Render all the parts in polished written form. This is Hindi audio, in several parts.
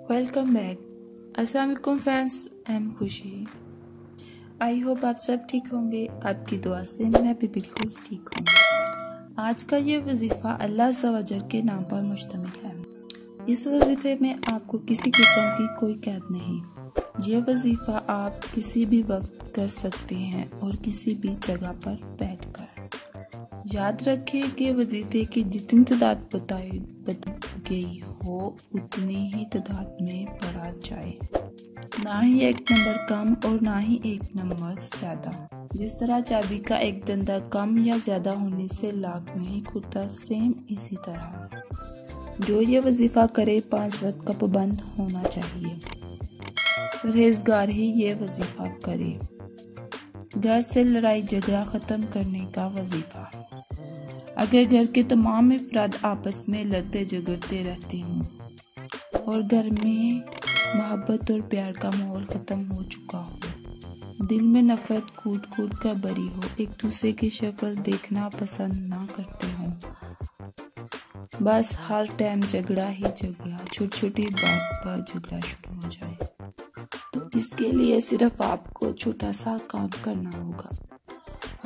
Welcome back. अस्सलाम वालेकुम फ्रेंड्स, आई एम खुशी। आई होप आप सब ठीक होंगे। आपकी दुआ से मैं भी बिल्कुल ठीक हूँ। आज का ये वजीफ़ा अल्लाह सवजल के नाम पर मुश्तमिल है। इस वजीफे में आपको किसी किस्म की कोई कैद नहीं। ये वजीफ़ा आप किसी भी वक्त कर सकते हैं और किसी भी जगह पर बैठकर। याद रखें कि वजीफे की जितनी तादाद बताई गई हो उतनी ही तादाद में पढ़ा जाए, ना ही एक नंबर कम और ना ही एक नंबर ज्यादा। जिस तरह चाबी का एक दंदा कम या ज्यादा होने से लॉक नहीं खुलता, सेम इसी तरह जो ये वजीफा करे 5 वक्त का पाबंद होना चाहिए। परहेजगार ही ये वजीफा करे। घर से लड़ाई झगड़ा खत्म करने का वजीफा। अगर घर के तमाम अफराद आपस में लड़ते झगड़ते रहते हों और घर में मोहब्बत और प्यार का माहौल खत्म हो चुका हो, दिल में नफरत कूट कूट कर भरी हो, एक दूसरे की शक्ल देखना पसंद ना करते हों, बस हर टाइम झगड़ा ही झगड़ा, छोटी छोटी बात पर झगड़ा शुरू हो जाए, तो इसके लिए सिर्फ आपको छोटा सा काम करना होगा।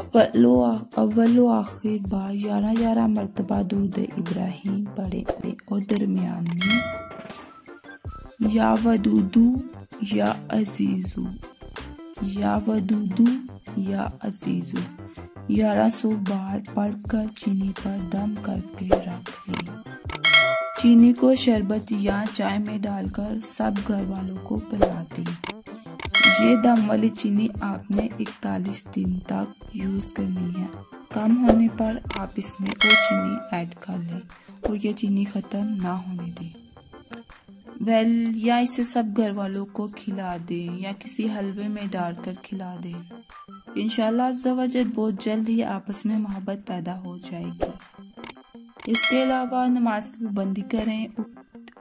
अव्वलो आखिर बार 11 मरतबा दूध इब्राहिम पढ़े और दरमियान में या वदूदू या अजीजू, या वदूदू या अजीजू 1100 बार पढ़कर चीनी पर दम करके रख लें। चीनी को शरबत या चाय में डालकर सब घर वालों को पिला दें। ये दम वाली चीनी आपने 41 दिन तक यूज करनी है। कम होने पर आप इसमें और चीनी ऐड कर लें और ये चीनी खत्म ना होने दें। या इसे सब घर वालों को खिला दें या किसी हलवे में डालकर खिला दें। इंशाल्लाह अज़्ज़वजल बहुत जल्द ही आपस में मोहब्बत पैदा हो जाएगी। इसके अलावा नमाज की पाबंदी करें,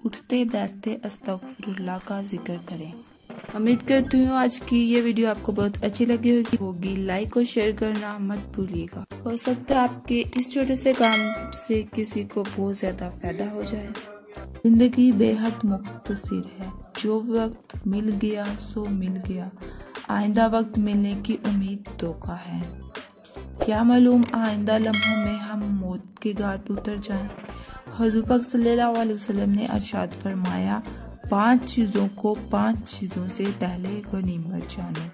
उठते बैठते अस्तगफिरुल्लाह का जिक्र करें। उम्मीद करती हूँ आज की ये वीडियो आपको बहुत अच्छी लगी होगी। लाइक और शेयर करना मत भूलिएगा। हो सकता है आपके इस छोटे से काम से किसी को बहुत ज्यादा फायदा हो जाए। जिंदगी बेहद मुख्तसर है, जो वक्त मिल गया सो मिल गया, आइंदा वक्त मिलने की उम्मीद धोखा है। क्या मालूम आइंदा लम्हों में हम मौत के घाट उतर जाएं। हुज़ूर पाक सल्लल्लाहु अलैहि वसल्लम ने इरशाद फरमाया, 5 चीज़ों को 5 चीज़ों से पहले गनीमत जानो।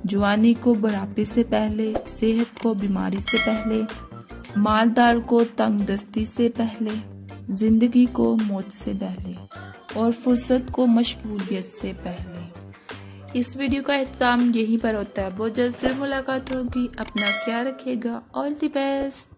जवानी को बुढ़ापे से पहले, सेहत को बीमारी से पहले, मालदार को तंगदस्ती से पहले, जिंदगी को मौत से पहले और फुर्सत को मशगूलियत से पहले। इस वीडियो का इख्तिताम यहीं पर होता है। बहुत जल्द फिर मुलाकात होगी। अपना ख्याल रखिएगा। All the best.